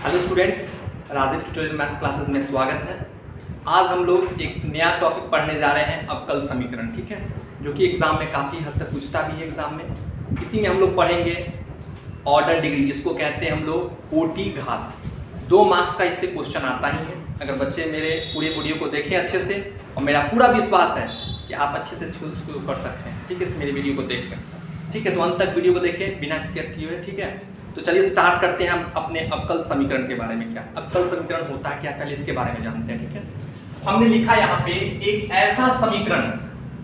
Hello students, Rajiv tutorial maths classes में स्वागत है। आज हम लोग एक नया टॉपिक पढ़ने जा रहे हैं, अवकल समीकरण। ठीक है, जो कि एग्जाम में काफ़ी हद तक पूछता भी है एग्जाम में। इसी में हम लोग पढ़ेंगे ऑर्डर डिग्री, जिसको कहते हैं हम लोग कोटि घात। 2 मार्क्स का इससे क्वेश्चन आता ही है। अगर बच्चे मेरे पूरे वीडियो को देखें अच्छे से, और मेरा पूरा विश्वास है कि आप अच्छे से उसको कर सकते हैं। ठीक है, इस मेरे वीडियो को देख कर। ठीक है, तो अंत तक वीडियो को देखें बिना स्किप किए हुए। ठीक है, तो चलिए स्टार्ट करते हैं हम अपने अवकल समीकरण के बारे में। क्या अवकल समीकरण होता है, क्या पहले इसके बारे में जानते हैं। ठीक है, हमने लिखा यहाँ पे एक ऐसा समीकरण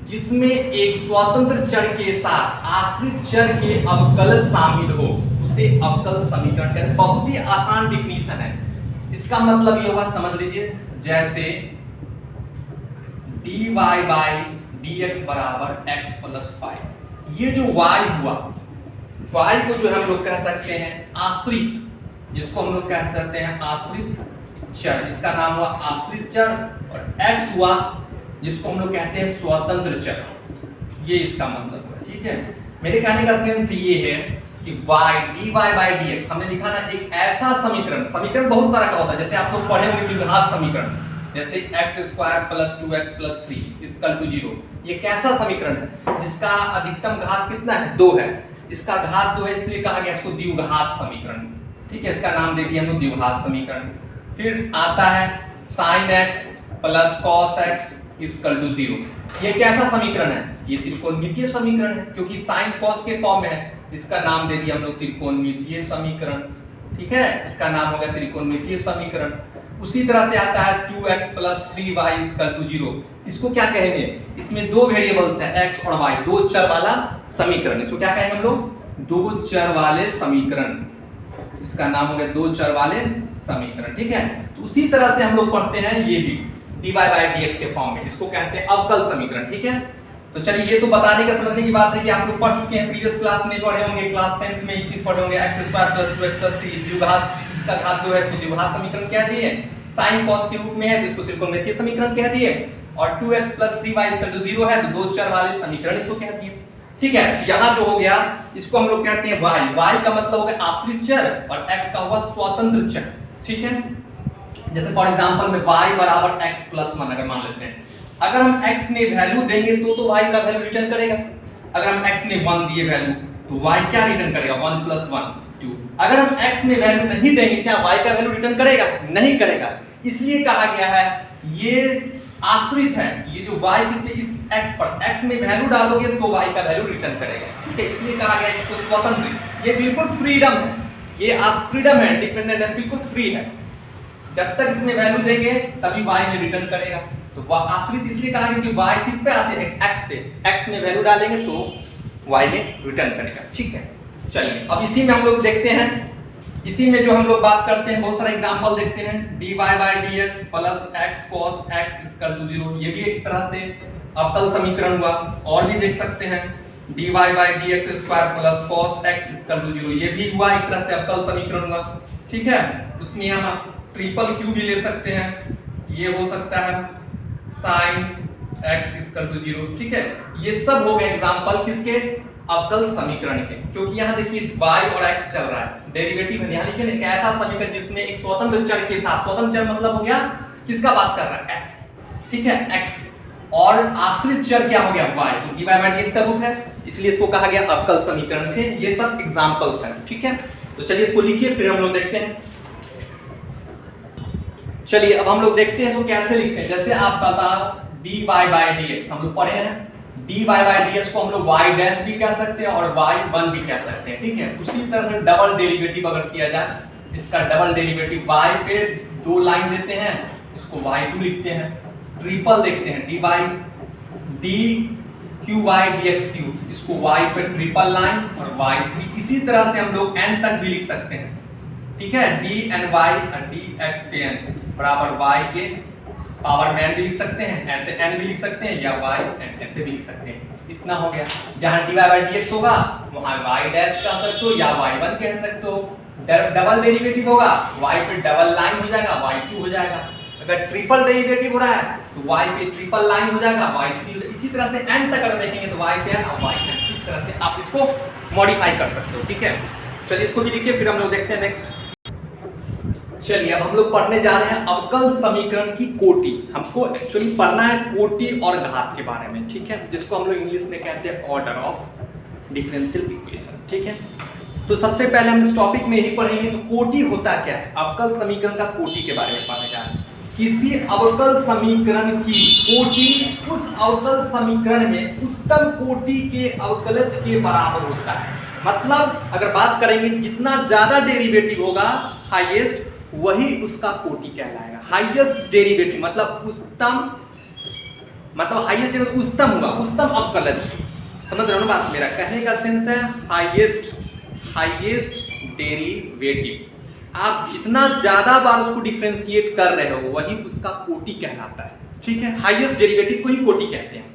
जिसमें एक स्वतंत्र चर के साथ आश्रित चर के अवकल शामिल हो, उसे अवकल समीकरण कहते हैं। बहुत ही आसान डिफिनीशन है। इसका मतलब ये होगा, समझ लीजिए, जैसे dy बाई dx बराबर x प्लस 5। ये जो y हुआ, y को जो हम लोग कह सकते हैं आश्रित, जिसको हम लोग कह सकते हैं आश्रित चर, इसका नाम हुआ आश्रित चर। और x हुआ जिसको हम लोग कहते हैं स्वतंत्र चर, ये इसका मतलब हुआ। ठीक है, मेरे कहने का सेंस ये है कि y dy बाई dx हमने लिखा ना एक ऐसा समीकरण। समीकरण बहुत तरह का होता है, जैसे आप लोग पढ़े होंगे द्विघात समीकरण, जैसे x² plus 2x plus 3 equal to 0। ये कैसा समीकरण है जिसका अधिकतम घात कितना है, 2 है। इसका घात 2 है, इसलिए कहा गया इसको द्विघात समीकरण। ठीक है, इसका नाम दे दिया हमने द्विघात समीकरण। फिर आता है sin x plus cos x equal to 0। ये कैसा समीकरण है, ये त्रिकोणमितीय समीकरण है, क्योंकि sin cos के फॉर्म में है। इसका नाम दे दिया हम लोग त्रिकोणमितीय समीकरण। ठीक है, इसका नाम हो गया त्रिकोणमितीय समीकरण। उसी तरह से आता है 2x plus 3y equal to 0। इसको क्या कहेंगे, इसमें 2 वेरिएबल्स हैं x और y, 2 चर वाला समीकरण। इसको क्या कहेंगे हम लोग, 2 चर वाले समीकरण। इसका नाम हो गया 2 चर वाले समीकरण। ठीक है, तो उसी तरह से हम लोग पढ़ते हैं ये भी dy बाई dx के फॉर्म में, इसको कहते हैं अवकल समीकरण। ठीक है, तो चलिए ये तो बताने का समझने की बात है कि आप लोग पढ़ चुके हैं, प्रीवियस क्लास में पढ़े होंगे, क्लास 10th में ये चीज पढ़े होंगे। x² प्लस 2x प्लस 3 द्विघात, इसका घात 2 है, इसको द्विघात समीकरण कह दिए। sin cos के रूप में है तो इसको त्रिकोणमितीय समीकरण कह दिए। और 2x plus 3y equal to 0 है तो 2 चर वाले समीकरण इसको कह दिए। ठीक है, यहाँ जो हो गया इसको हम लोग कहते हैं y। y का मतलब हो गया आश्रित चर और x का हुआ स्वतंत्र चर। ठीक है, जैसे फॉर एग्जांपल में y बराबर x प्लस 1 अगर मान लेते हैं, अगर हम x में वैल्यू देंगे तो y का वैल्यू रिटर्न करेगा। अगर हम x में 1 दिए वैल्यू तो y क्या रिटर्न करेगा, 1 प्लस 1 2। अगर हम x में वैल्यू नहीं देंगे, क्या y का वैल्यू रिटर्न करेगा, नहीं करेगा। इसलिए कहा गया है ये आश्रित है। ये जो y किस पे, इस x पर, x में वैल्यू डालोगे तो y का वैल्यू रिटर्न करेगा। ठीक है, इसलिए कहा गया इसको स्वतंत्र। ये बिल्कुल फ्रीडम है, ये आप फ्रीडम है, डिपेंडेंट है, बिल्कुल फ्री है। जब तक इसमें वैल्यू देंगे तभी y में रिटर्न करेगा। तो वह आश्रित इसलिए कहा गया कि y किस पे आश्रित है, x पे। x में वैल्यू डालेंगे तो y में रिटर्न करेगा। ठीक है, चलिए अब इसी में हम लोग देखते हैं, इसी में जो हम लोग बात करते हैं, बहुत सारा एग्जांपल देखते हैं। dy by dx plus x cos x equal to 0, ये भी एक तरह से अवकल समीकरण हुआ। और भी देख सकते हैं dy by dx square plus cos x equal to 0, ये भी हुआ एक तरह से अवकल समीकरण हुआ। ठीक है, उसमें हम ट्रिपल क्यू भी ले सकते हैं, ये हो सकता है sin x इक्वल टू 0। ठीक है, ये सब हो गए एग्जांपल किसके, अवकल समीकरण के। क्योंकि यहाँ देखिए y और x चल रहा है, डेरिवेटिव है। यहाँ लिखे एक ऐसा समीकरण जिसमें एक स्वतंत्र चर के साथ, स्वतंत्र चर मतलब हो गया किसका बात कर रहा है, x। ठीक है, x और आश्रित चर क्या हो गया, y। तो dy बाई dx का रूप है, इसलिए इसको कहा गया अवकल समीकरण थे। ये सब एग्जांपल्स हैं। ठीक है, तो चलिए इसको लिखिए, फिर हम लोग देखते हैं। चलिए अब हम लोग देखते हैं इसको कैसे लिखते हैं। जैसे आप बताओ dy बाई dx हम लोग पढ़े हैं, dy बाई dx को हम लोग y डैश भी कह सकते हैं और y1 भी कह सकते हैं। ठीक है, उसी तरह से डबल डेरिवेटिव अगर किया जाए, इसका डबल डेरिवेटिव y पे 2 लाइन देते हैं, इसको y2 लिखते हैं। ट्रिपल देखते हैं dy dqy dx क्यूब, इसको y पे ट्रिपल लाइन और y3। इसी तरह से हम लोग n तक भी लिख सकते हैं। ठीक है, dny और dx पे n बराबर y के पावर में n भी लिख सकते हैं, ऐसे n भी लिख सकते हैं, या y n ऐसे भी लिख सकते हैं। इतना हो गया। जहां dy बाई dx होगा वहां y डैश कह सकते हो या y1 कह सकते हो। डबल डेरिवेटिव होगा y पे डबल लाइन हो जाएगा, y2 हो जाएगा। अगर ट्रिपल डेरिवेटिव हो रहा है तो y पे ट्रिपल लाइन हो जाएगा, y3। इसी तरह से n तक अगर देखेंगे तो y पे n और y n, इस तरह से आप इसको मॉडिफाई कर सकते हो। ठीक है, चलिए इसको भी लिखिए, फिर हम लोग देखते हैं नेक्स्ट। चलिए अब हम लोग पढ़ने जा रहे हैं अवकल समीकरण की कोटि। हमको एक्चुअली पढ़ना है कोटि और घात के बारे में, ठीक है, जिसको हम लोग इंग्लिश में कहते हैं ऑर्डर ऑफ डिफरेंशियल इक्वेशन, ठीक है। तो सबसे पहले हम इस टॉपिक में यही पढ़ेंगे। तो कोटि होता क्या है, अवकल समीकरण का कोटि के बारे में पढ़ने जा रहे हैं। किसी अवकल समीकरण की कोटि उस अवकल समीकरण में उच्चतम कोटि के अवकलज के बराबर होता है। मतलब अगर बात करेंगे जितना ज्यादा डेरिवेटिव होगा हाईएस्ट, वही उसका कोटि कहलाएगा। हाईएस्ट डेरिवेटिव मतलब उच्चतम, मतलब हाईएस्ट डेरिवेटिव उच्चतम हुआ, उच्चतम अवकलज। समझ रहे हो ना बात, मेरा कहने का सेंस है हाईएस्ट डेरिवेटिव। आप जितना ज्यादा बार उसको डिफरेंशिएट कर रहे हो वही उसका कोटि कहलाता है, ठीक है। हाईएस्ट डेरिवेटिव को ही कोटि कहते हैं।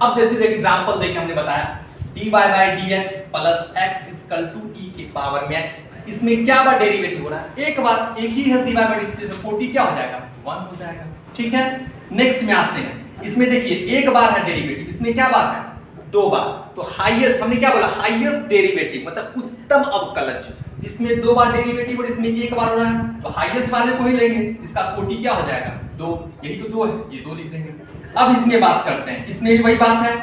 अब जैसे एग्जांपल देके हमने बताया dy by dx plus x equal to e के पावर में x, इसमें क्या बार डेरिवेटिव हो रहा है, एक बार, एक ही है dy by dx, इसलिए कोटि क्या हो जाएगा 1 हो जाएगा, ठीक है। नेक्स्ट में आते हैं, इसमें देखिए एक बार है डेरिवेटिव, इसमें क्या बार है 2 बार। तो हाईएस्ट हमने क्या बोला, हाईएस्ट डेरिवेटिव मतलब उच्चतम अवकलज, इसमें 2 बार डेरिवेटिव और इसमें एक बार हो रहा है, तो हाईएस्ट वाले को ही लेंगे, इसका कोटि क्या हो जाएगा 2, यही तो 2 है, ये 2 लिख देंगे। अब इसमें बात करते हैं, इसमें भी वही बात है,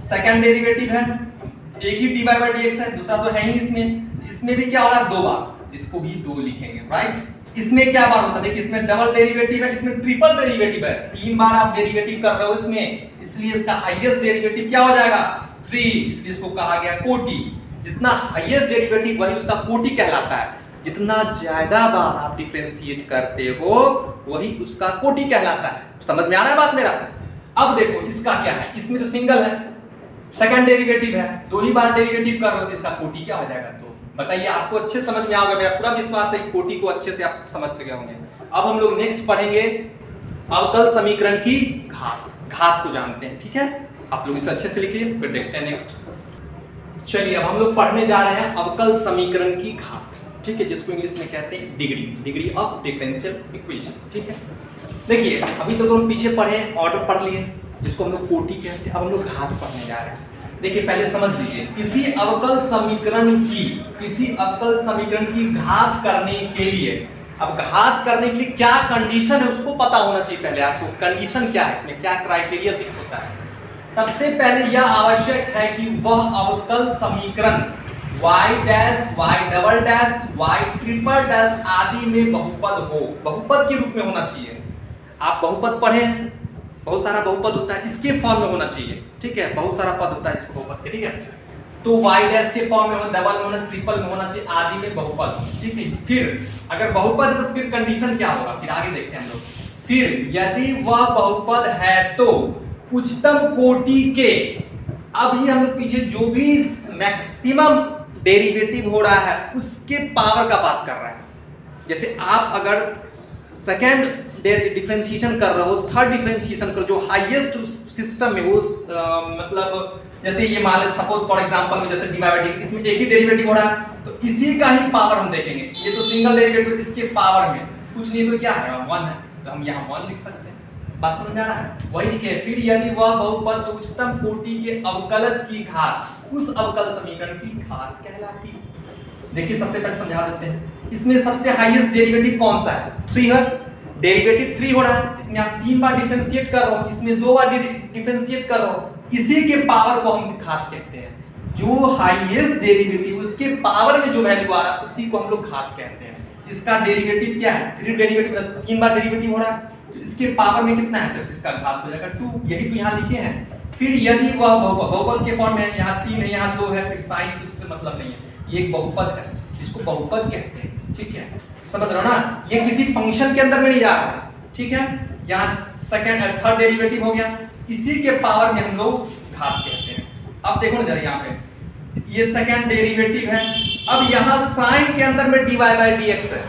सेकंड डेरिवेटिव है, एक ही dy by dx है, दूसरा तो है ही इसमें भी क्या हो रहा है 2 बार, इसको भी 2 लिखेंगे, राइट। इसमें क्या बार होता है, देखिए इसमें डबल डेरिवेटिव है, इसमें ट्रिपल डेरिवेटिव है, 3 बार आप डेरिवेटिव कर रहे हो इसमें, इसलिए इसका हाईएस्ट डेरिवेटिव क्या हो जाएगा 3, इसलिए इसको कहा गया कोटि। जितना हाईएस्ट डेरिवेटिव वही उसका कोटि कहलाता है। जितना ज्यादा बार आप डिफरेंशिएट करते हो वही उसका कोटि कहलाता है। समझ में आ रहा है बात मेरा। अब देखो इसका क्या है, इसमें तो सिंगल है, सेकंड डेरिवेटिव है, 2 ही बार डेरिवेटिव कर रहे हो तो इसका कोटि क्या हो जाएगा 2। बताइए, आपको अच्छे समझ में आओगे, मेरा पूरा विश्वास है कि कोटि को अच्छे से आप समझ सके होंगे। अब हम लोग नेक्स्ट पढ़ेंगे अवकल समीकरण की घात को जानते हैं, ठीक है। आप लोग इसे अच्छे से लिखिए, फिर देखते हैं नेक्स्ट। चलिए अब हम लोग पढ़ने जा रहे हैं अवकल समीकरण की घात, ठीक है, जिसको इंग्लिश में कहते हैं डिग्री ऑफ डिफरेंशियल इक्वेशन, ठीक है। देखिए अभी तो हम पीछे पढ़े, ऑर्डर पढ़ लिए, जिसको हम लोग कोटि कहते हैं। अब हम लोग घात पढ़ने जा रहे हैं। देखिए पहले समझ लीजिए, किसी अवकल समीकरण की घात करने के लिए, अब घात करने के लिए क्या कंडीशन है उसको पता होना चाहिए पहले आपको। कंडीशन क्या है, इसमें क्या क्राइटेरिया फिक्स होता है। सबसे पहले यह आवश्यक है कि वह अवकल समीकरण y dash, y double dash, y triple dash आदि में बहुपद हो, बहुपद के रूप में होना चाहिए। आप बहुपद पढ़े हैं, बहुत सारा बहुपद होता है, इसके फॉर्म में होना चाहिए, ठीक है। बहुत सारा पद होता है इसको बहुपद के, ठीक है। तो y डैश के फॉर्म में होना, डबल में होना, ट्रिपल में होना चाहिए, आदि में बहुपद, ठीक है। फिर अगर बहुपद है तो फिर कंडीशन क्या होगा, फिर आगे देखते हैं हम लोग। फिर यदि वह बहुपद है तो उच्चतम कोटि के, अभी हम लोग पीछे जो भी मैक्सिमम डेरिवेटिव हो रहा है उसके पावर का बात कर रहा है। जैसे आप अगर सेकेंड डिफरेंशिएशन कर रहे हो, थर्ड डिफरेंशिएशन कर, जो हाईएस्ट सिस्टम में वो मतलब जैसे ये मान लें सपोज फॉर एग्जांपल में जैसे dy by dx, इसमें एक ही डेरिवेटिव हो रहा है तो इसी का ही पावर हम देखेंगे। ये तो सिंगल डेरिवेटिव, इसके पावर में कुछ नहीं तो क्या है 1 है, तो हम यहाँ 1 लिख सकते हैं। बात समझ आ रहा है, वही लिखे। फिर यदि वह बहुपद तो उच्चतम कोटि के अवकलज की घात उस अवकल समीकरण की घात कहलाती है। देखिए सबसे पहले समझा देते हैं, इसमें सबसे हाईएस्ट डेरिवेटिव कौन सा है 3 है, डेरिवेटिव 3 हो रहा है, इसमें आप 3 बार डिफरेंशिएट कर रहे हो, इसमें 2 बार डिफरेंशिएट कर रहे हो, इसी के पावर को हम घात कहते हैं। जो हाईएस्ट डेरिवेटिव उसके पावर में जो वैल्यू आ रहा है उसी को हम लोग घात कहते हैं। इसका डेरिवेटिव क्या है 3 डेरिवेटिव, 3 बार डेरिवेटिव हो रहा है तो इसके पावर में कितना है, तो इसका घात हो जाएगा 2, यही तो यहाँ लिखे हैं। फिर यदि वह बहुपद के फॉर्म में है, यहाँ 3 है, यहाँ 2 है, फिर साइन से मतलब नहीं है, ये एक बहुपद है, इसको बहुपद कहते हैं, ठीक है। समझ रहे हो ना, ये किसी फंक्शन के अंदर में नहीं जा रहा है, ठीक है। यहाँ सेकंड थर्ड डेरिवेटिव हो गया, इसी के पावर में हम लोग घात कहते हैं। अब देखो ना जरा, यहाँ पे ये सेकंड डेरिवेटिव है, अब यहाँ साइन के अंदर में dy by dx है।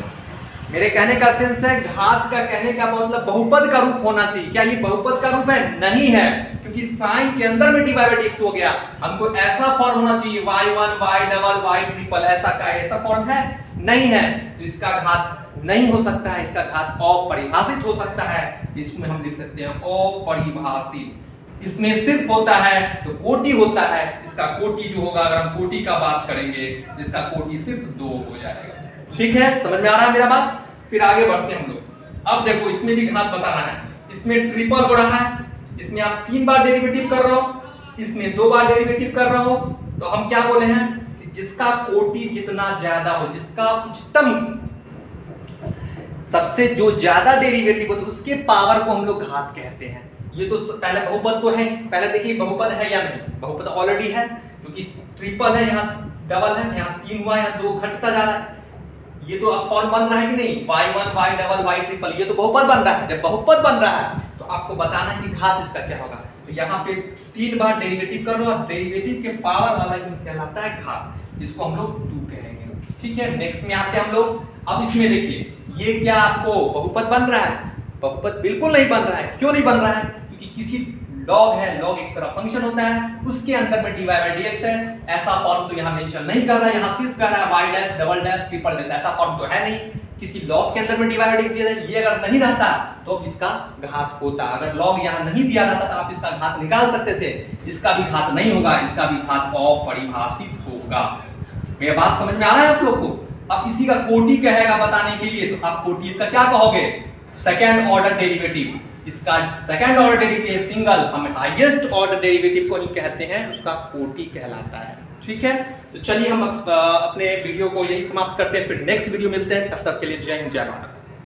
मेरे कहने का सेंस है, घात का कहने का मतलब बहुपद का रूप होना चाहिए। क्या ये बहुपद का रूप है? नहीं है, क्योंकि साइन के अंदर में dy by dx हो गया। हमको ऐसा फॉर्म होना चाहिए y1 y double y triple, ऐसा फॉर्म है नहीं है, तो इसका घात नहीं हो सकता है, इसका घात अपरिभाषित हो सकता है, इसमें हम लिख सकते हैं अपरिभाषित। इसमें सिर्फ होता है तो कोटि होता है, इसका कोटि जो होगा, अगर हम कोटि का बात करेंगे इसका कोटि सिर्फ 2 हो जाएगा। ठीक है, समझ में आ रहा है मेरा बात? फिर आगे बढ़ते हैं हम लोग। अब देखो इसमें भी घात बताना है, इसमें ट्रिपल हो रहा है, इसमें आप 3 बार डेरिवेटिव कर रहे हो, इसमें 2 बार डेरिवेटिव कर रहे हो, तो हम क्या बोले हैं कि जिसका कोटि जितना ज्यादा हो, जिसका उच्चतम सबसे जो ज्यादा डेरिवेटिव हो तो उसके पावर को हम लोग घात कहते हैं। ये तो पहले बहुपद तो है, पहले देखिए बहुपद है या नहीं, बहुपद ऑलरेडी है क्योंकि ट्रिपल है, यहाँ डबल है, यहाँ 3 हुआ, यहाँ 2 घटता जा रहा है। ये तो अब फॉर्म बन रहा है कि नहीं, y1 y double y triple, ये तो बहुपद बन रहा है। जब बहुपद बन रहा है तो आपको बताना है कि घात इसका क्या होगा। तो यहाँ पे 3 बार डेरिवेटिव कर लो, और डेरिवेटिव के पावर वाला यूनिट कहलाता है घात, जिसको हम लोग 2 कहेंगे। ठीक है, नेक्स्ट में आते हैं हम लोग। अब इसमें देखिए ये क्या आपको बहुपद बन रहा है? बहुपद बिल्कुल नहीं बन रहा है। क्यों नहीं बन रहा है? क्योंकि किसी लॉग है, लॉग एक तरह फंक्शन होता है, उसके अंदर में dy बाई dx है। ऐसा फॉर्म तो यहाँ मेंशन नहीं कर रहा है, यहाँ सिर्फ कह रहा है y dash double dash triple dash, ऐसा फॉर्म तो है नहीं। किसी लॉग के अंदर में dy बाई dx दिया है, ये अगर नहीं रहता तो इसका घात होता। अगर लॉग यहाँ नहीं दिया रहता तो आप इसका घात निकाल सकते थे। इसका भी घात नहीं होगा, इसका भी घात अपरिभाषित होगा। मेरी बात समझ में आ रहा है आप लोग को? अब इसी का कोटि कहेगा बताने के लिए, तो आप कोटि इसका क्या कहोगे? Second order derivative. इसका सेकंड ऑर्डर डेरिवेटिव सिंगल, हम हाईएस्ट ऑर्डर डेरिवेटिव को ही कहते हैं, उसका कोटि कहलाता है। ठीक है, तो चलिए हम अपने वीडियो को यही समाप्त करते हैं, फिर नेक्स्ट वीडियो मिलते हैं। तब तक के लिए जय हिंद, जय भारत।